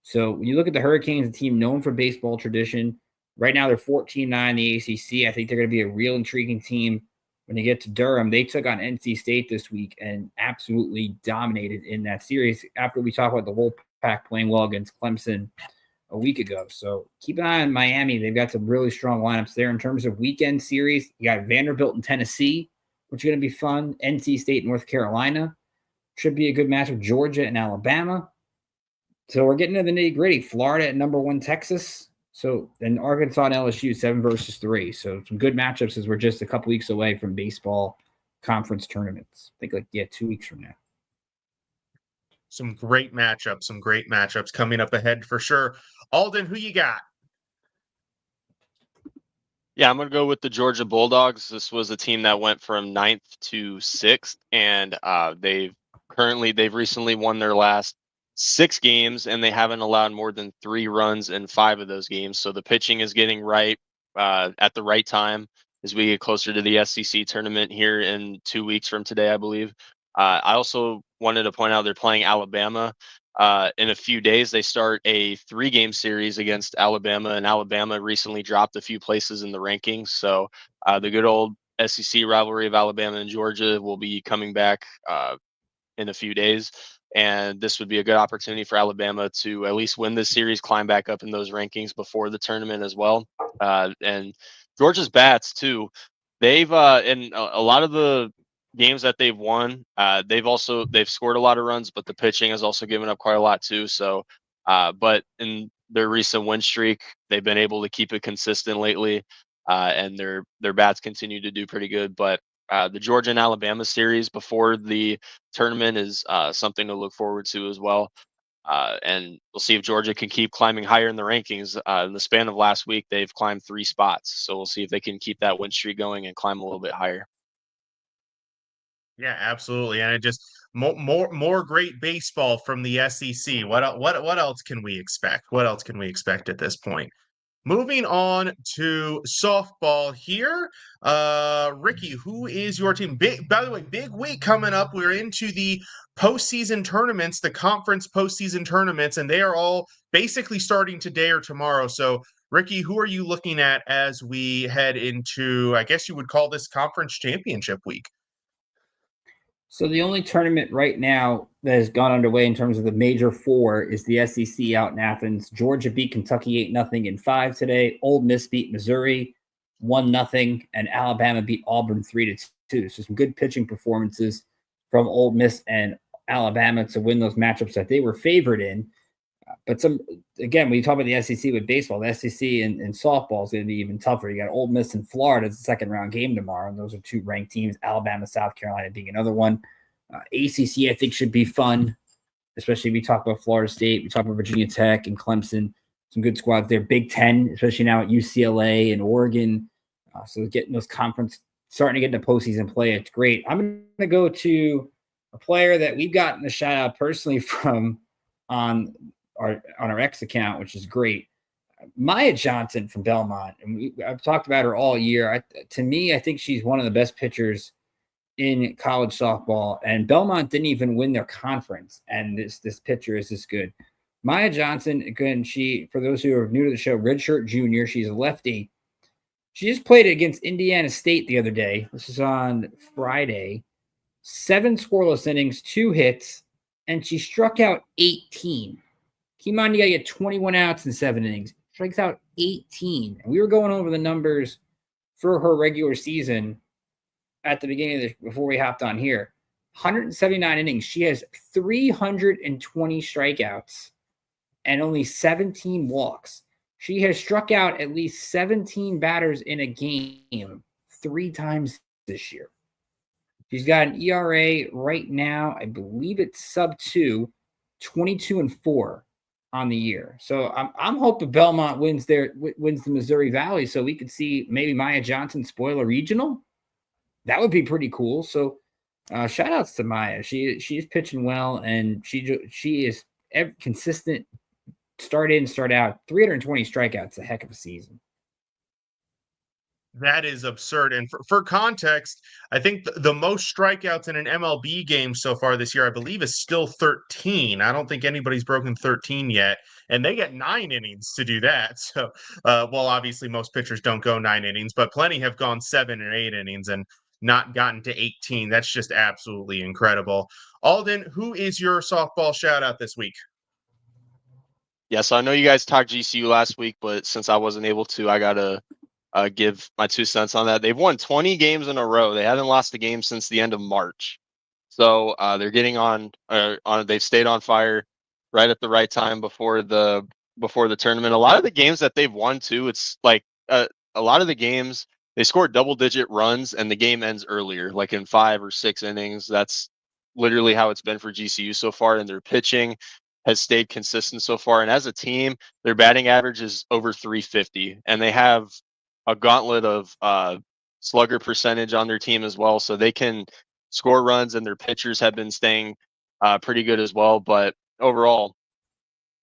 So when you look at the Hurricanes, a team known for baseball tradition, right now they're 14-9 in the ACC. I think they're going to be a real intriguing team when they get to Durham. They took on NC State this week and absolutely dominated in that series after we talked about the Wolfpack playing well against Clemson a week ago. So keep an eye on Miami. They've got some really strong lineups there in terms of weekend series. You got Vanderbilt and Tennessee, which is going to be fun. NC State, North Carolina should be a good match with Georgia and Alabama. So we're getting to the nitty gritty. Florida at number 1, Texas. So then Arkansas and LSU 7 versus 3. So some good matchups as we're just a couple weeks away from baseball conference tournaments. I think 2 weeks from now. Some great matchups coming up ahead for sure. Alden, who you got? Yeah, I'm going to go with the Georgia Bulldogs. This was a team that went from 9th to 6th, and they've recently won their last 6 games, and they haven't allowed more than 3 runs in 5 of those games. So the pitching is getting right at the right time as we get closer to the SEC tournament here in 2 weeks from today, I believe. I also wanted to point out they're playing Alabama. In a few days, they start a 3-game series against Alabama, and Alabama recently dropped a few places in the rankings. So the good old SEC rivalry of Alabama and Georgia will be coming back in a few days. And this would be a good opportunity for Alabama to at least win this series, climb back up in those rankings before the tournament as well. And Georgia's bats too. They've in a lot of the games that they've won, they've scored a lot of runs, but the pitching has also given up quite a lot too. So, but in their recent win streak, they've been able to keep it consistent lately, and their bats continue to do pretty good. But the Georgia and Alabama series before the tournament is something to look forward to as well. And we'll see if Georgia can keep climbing higher in the rankings. In the span of last week, they've climbed 3 spots. So we'll see if they can keep that win streak going and climb a little bit higher. Yeah, absolutely. And it just more great baseball from the SEC. What else can we expect? What else can we expect at this point? Moving on to softball here. Ricky, who is your team? By the way, big week coming up. We're into the postseason tournaments, the conference postseason tournaments, and they are all basically starting today or tomorrow. So, Ricky, who are you looking at as we head into, I guess you would call this conference championship week? So the only tournament right now that has gone underway in terms of the major 4 is the SEC out in Athens. Georgia beat Kentucky 8-0 in 5 today. Ole Miss beat Missouri 1-0, and Alabama beat Auburn 3-2. So some good pitching performances from Ole Miss and Alabama to win those matchups that they were favored in. But when you talk about the SEC with baseball, the SEC and softball is going to be even tougher. You got Ole Miss and Florida as a second-round game tomorrow, and those are 2 ranked teams. Alabama, South Carolina being another one. ACC, I think, should be fun, especially if we talk about Florida State. We talk about Virginia Tech and Clemson. Some good squads there. Big Ten, especially now at UCLA and Oregon. So getting those starting to get into postseason play, it's great. I'm going to go to a player that we've gotten a shout-out personally from on our X account, which is great. Maya Johnson from Belmont, and I've talked about her all year. To me, I think she's one of the best pitchers in college softball, and Belmont didn't even win their conference, and this pitcher is this good. Maya Johnson, again, she, for those who are new to the show, redshirt junior, she's a lefty. She just played against Indiana State the other day. This is on Friday. 7 scoreless innings, 2 hits, and she struck out 18. Keep in mind, you got to get 21 outs in 7 innings. Strikes out 18. And we were going over the numbers for her regular season at the beginning before we hopped on here. 179 innings. She has 320 strikeouts and only 17 walks. She has struck out at least 17 batters in a game 3 times this year. She's got an ERA right now, I believe it's sub-2, 22-4. On the year. So I'm hoping Belmont wins the Missouri Valley so we could see maybe Maya Johnson spoil a regional. That would be pretty cool. So shout outs to Maya. She's pitching well, and she is consistent start in, start out, 320 strikeouts, a heck of a season. That is absurd. And for context, I think the most strikeouts in an MLB game so far this year, I believe, is still 13. I don't think anybody's broken 13 yet. And they get 9 innings to do that. So, well, obviously, most pitchers don't go 9 innings, but plenty have gone 7 and 8 innings and not gotten to 18. That's just absolutely incredible. Alden, who is your softball shout out this week? Yeah, so I know you guys talked GCU last week, but since I wasn't able to, I got to give my 2 cents on that. They've won 20 games in a row. They haven't lost a game since the end of March. So they're getting on. They've stayed on fire right at the right time before the tournament. A lot of the games that they've won too, it's like a lot of the games they score double-digit runs and the game ends earlier, like in 5 or 6 innings. That's literally how it's been for GCU so far, and their pitching has stayed consistent so far. And as a team, their batting average is over 350, and they have a gauntlet of slugger percentage on their team as well, so they can score runs, and their pitchers have been staying pretty good as well. But overall,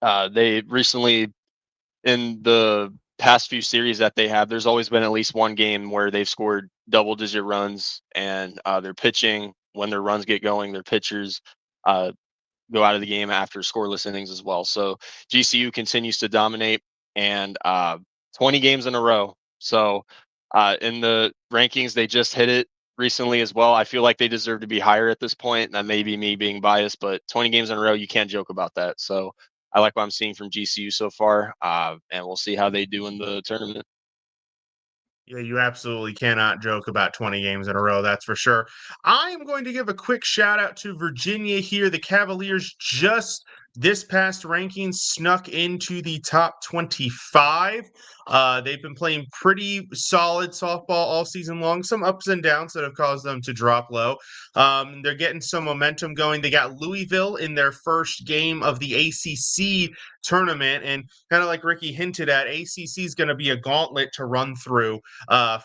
they recently, in the past few series that they have, there's always been at least one game where they've scored double-digit runs, and their pitching, when their runs get going, their pitchers go out of the game after scoreless innings as well. So GCU continues to dominate, and 20 games in a row. So in the rankings, they just hit it recently as well. I feel like they deserve to be higher at this point. That may be me being biased, but 20 games in a row, you can't joke about that. So I like what I'm seeing from GCU so far, and we'll see how they do in the tournament. Yeah, you absolutely cannot joke about 20 games in a row, that's for sure. I am going to give a quick shout out to Virginia here. The Cavaliers just this past ranking snuck into the top 25. They've been playing pretty solid softball all season long. Some ups and downs that have caused them to drop low. They're getting some momentum going. They got Louisville in their first game of the ACC tournament, and kind of like Ricky hinted at, ACC is going to be a gauntlet to run through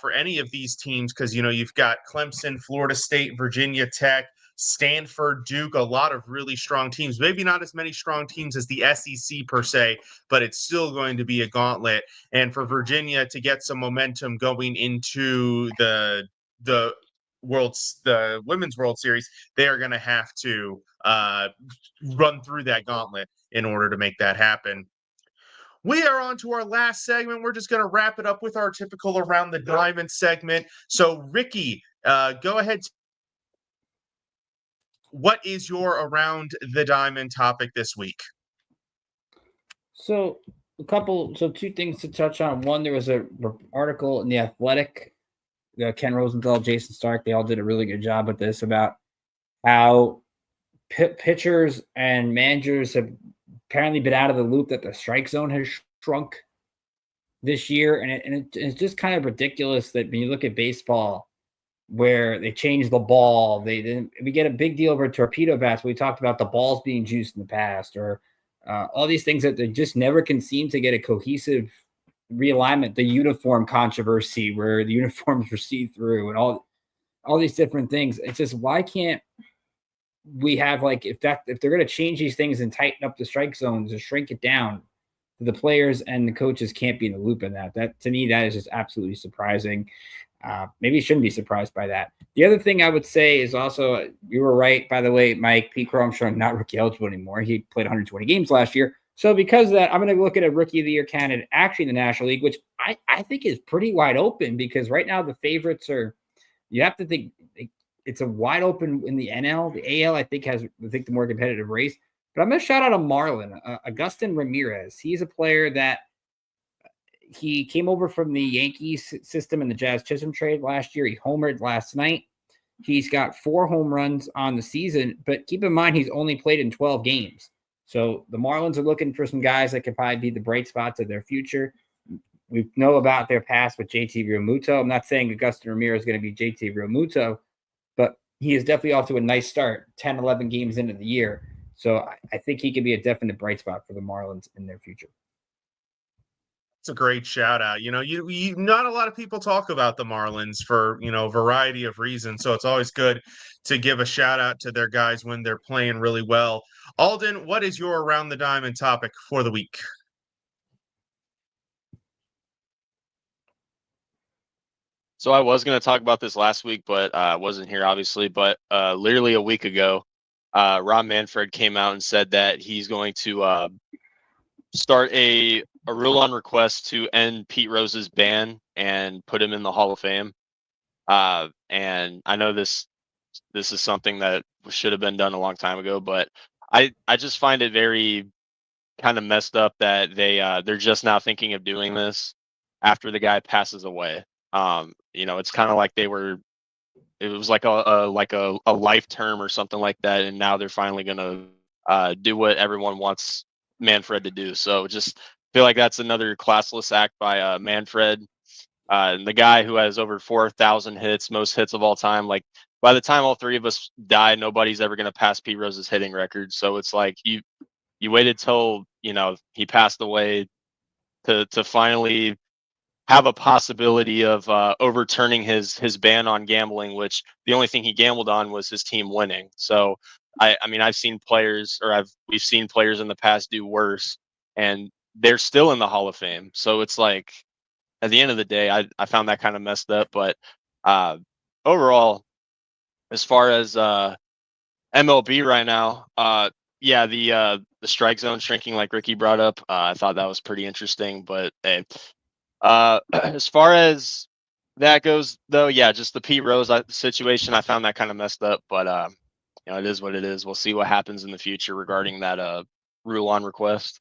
for any of these teams, because you've got Clemson, Florida State, Virginia Tech, Stanford, Duke, a lot of really strong teams. Maybe not as many strong teams as the SEC per se, but it's still going to be a gauntlet. And for Virginia to get some momentum going into the Women's World Series, they are going to have to run through that gauntlet in order to make that happen. We are on to our last segment. We're just going to wrap it up with our typical Around the Diamond segment. So, Ricky, go ahead. What is your Around the Diamond topic this week? So, two things to touch on. One, there was an article in The Athletic, Ken Rosenthal, Jason Stark, they all did a really good job with this, about how pitchers and managers have apparently been out of the loop that the strike zone has shrunk this year. And it's just kind of ridiculous that when you look at baseball, where they change the ball, we get a big deal over torpedo bats. We talked about the balls being juiced in the past, or all these things that they just never can seem to get a cohesive realignment. The uniform controversy, where the uniforms were see-through, and all these different things. It's just, why can't we have, like, if they're going to change these things and tighten up the strike zones or shrink it down, the players and the coaches can't be in the loop in that. That, to me, that is just absolutely surprising. Maybe you shouldn't be surprised by that. The other thing I would say is also, you were right, by the way, Mike, Pete Armstrong, not rookie eligible anymore. He played 120 games last year. So because of that, I'm going to look at a Rookie of the Year candidate actually in the National League, which I think is pretty wide open, because right now the favorites are, you have to think it's a wide open in the NL. The AL, I think, has the more competitive race. But I'm going to shout out a Marlin, Agustin Ramirez. He's a player that he came over from the Yankees system in the Jazz Chisholm trade last year. He homered last night. He's got 4 home runs on the season, but keep in mind he's only played in 12 games. So the Marlins are looking for some guys that could probably be the bright spots of their future. We know about their past with JT Realmuto. I'm not saying Agustin Ramirez is going to be JT Realmuto, but he is definitely off to a nice start, 10, 11 games into the year. So I think he could be a definite bright spot for the Marlins in their future. It's a great shout out. You not a lot of people talk about the Marlins for, a variety of reasons. So it's always good to give a shout out to their guys when they're playing really well. Alden, what is your around the diamond topic for the week? So I was going to talk about this last week, but I wasn't here, obviously. But literally a week ago, Rob Manfred came out and said that he's going to start a rule on request to end Pete Rose's ban and put him in the Hall of Fame. And I know this is something that should have been done a long time ago, but I just find it very kind of messed up that they're just now thinking of doing this after the guy passes away. It's kind of like it was like a life term or something like that, and now they're finally gonna do what everyone wants Manfred to do. So just feel like that's another classless act by Manfred, and the guy who has over 4,000 hits, most hits of all time. Like, by the time all three of us die, nobody's ever gonna pass Pete Rose's hitting record. So it's like you waited till he passed away to finally have a possibility of overturning his ban on gambling, which the only thing he gambled on was his team winning. So I mean, we've seen players in the past do worse, and they're still in the Hall of Fame. So it's like, at the end of the day, I found that kind of messed up. But overall, as far as MLB right now, the strike zone shrinking, like Ricky brought up, I thought that was pretty interesting. But hey, as far as that goes, though, just the Pete Rose situation, I found that kind of messed up. But it is what it is. We'll see what happens in the future regarding that rule on request.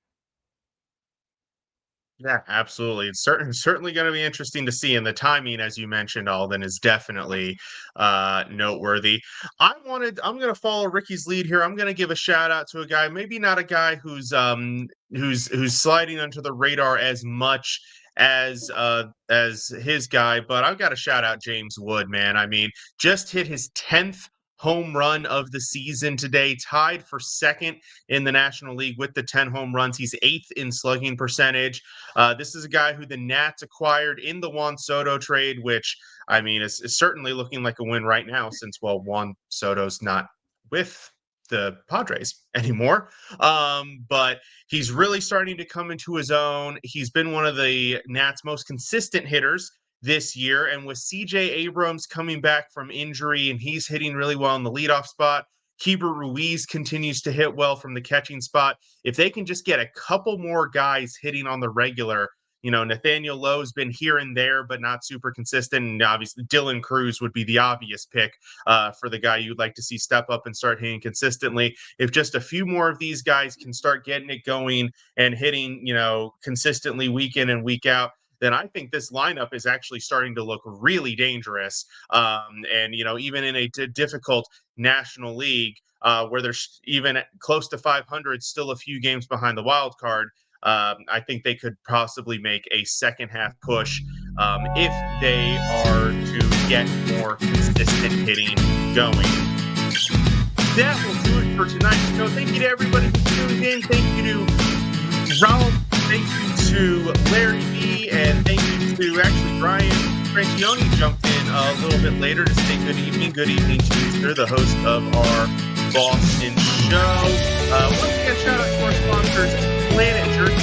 Yeah, absolutely. It's certainly going to be interesting to see, and the timing, as you mentioned, Alden, is definitely noteworthy. I'm going to follow Ricky's lead here. I'm going to give a shout out to a guy, maybe not a guy who's sliding under the radar as much as his guy, but I've got to shout out James Wood, man. I mean, just hit his 10th home run of the season today, tied for second in the National League with the 10 home runs. He's 8th in slugging percentage. This is a guy who the Nats acquired in the Juan Soto trade, which, I mean, is certainly looking like a win right now since, Juan Soto's not with the Padres anymore. But he's really starting to come into his own. He's been one of the Nats' most consistent hitters this year, and with CJ Abrams coming back from injury and he's hitting really well in the leadoff spot, Keibert Ruiz continues to hit well from the catching spot. If they can just get a couple more guys hitting on the regular, Nathaniel Lowe's been here and there, but not super consistent. And obviously Dylan Cruz would be the obvious pick for the guy you'd like to see step up and start hitting consistently. If just a few more of these guys can start getting it going and hitting, consistently week in and week out, then I think this lineup is actually starting to look really dangerous. Even in a difficult National League where there's even close to 500, still a few games behind the wild card, I think they could possibly make a second half push if they are to get more consistent hitting going. That will do it for tonight. Thank you to everybody for tuning in. Thank you to Ralph. Thank you to Larry B. And thank you to actually Brian Francione jumped in a little bit later to say good evening. Good evening to Easter, the host of our Boston show. Once again, shout out to our sponsors, Planet Jerky.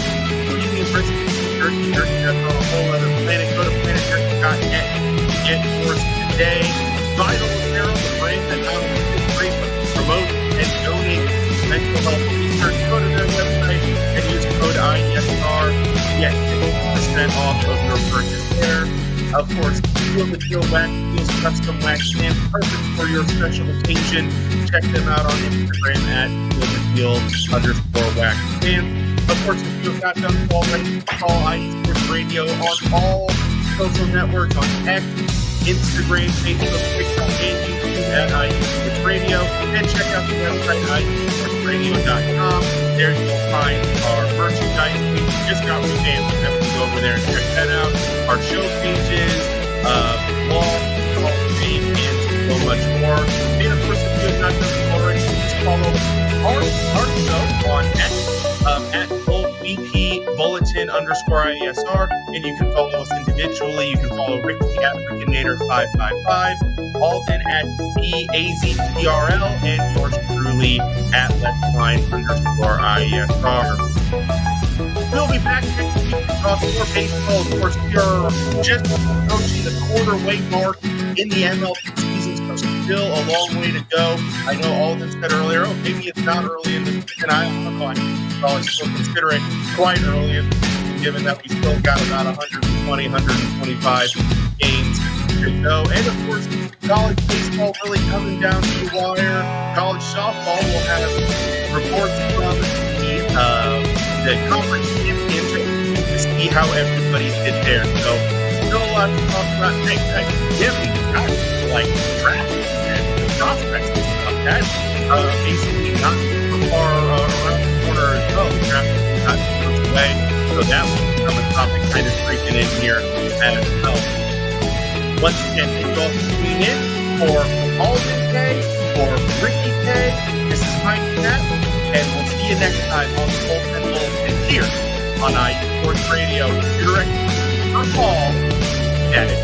Premium brisket jerky. That's on a whole other planet. Go to planetjerky.net to get yours today. Vital Apparel, the brand that not only is great, but promote and donate mental health research. Go to their website and use code IESR to get 50% off of your purchase there. Of course, Feel the Deal Wax Deals custom wax stamp, perfect for your special occasion. Check them out on Instagram at FeelTheDeal_wax stamp. Of course, if you have not done so already, follow IE Sports Radio on all social networks, on X, Instagram, Facebook, TikTok, and YouTube at IE Sports Radio. And check out the website, IESportsRadio.com. There you will find our merchandise. We just got revamped. You have to go over there and check that out. Our show pages, blog, Hall of Fame, and so much more. And of course, if you have not done so already, please follow our show on X at BP Bulletin _IESR, and you can follow us individually. You can follow Ricky at Rickinator555, Alden at BAZTRL, and yours truly at _IESR. We'll be back next week to talk more baseball. Of course, we are just approaching the quarter-way mark in the MLB season, so still a long way to go. I know Alden said earlier, maybe it's not early in the season. I don't know. I still consider it quite early in the season, given that we still got about 120, 125 games to go. And, of course, college baseball really coming down to the wire. College softball will have reports from the conference championship to see how everybody did there. So, still a lot to talk about. Next time, we got like draft and prospects and stuff. That's basically not so far around the corner as well. The draft is not too much away. So that will become a topic kind of creeping in here as well. Once again, thank you all for tuning in. For Alden K, for Ricky K, this is Mike Patt, and we'll see you next time on the Bullpen Bulletin here on IE Sports Radio. Your direct for Paul, that is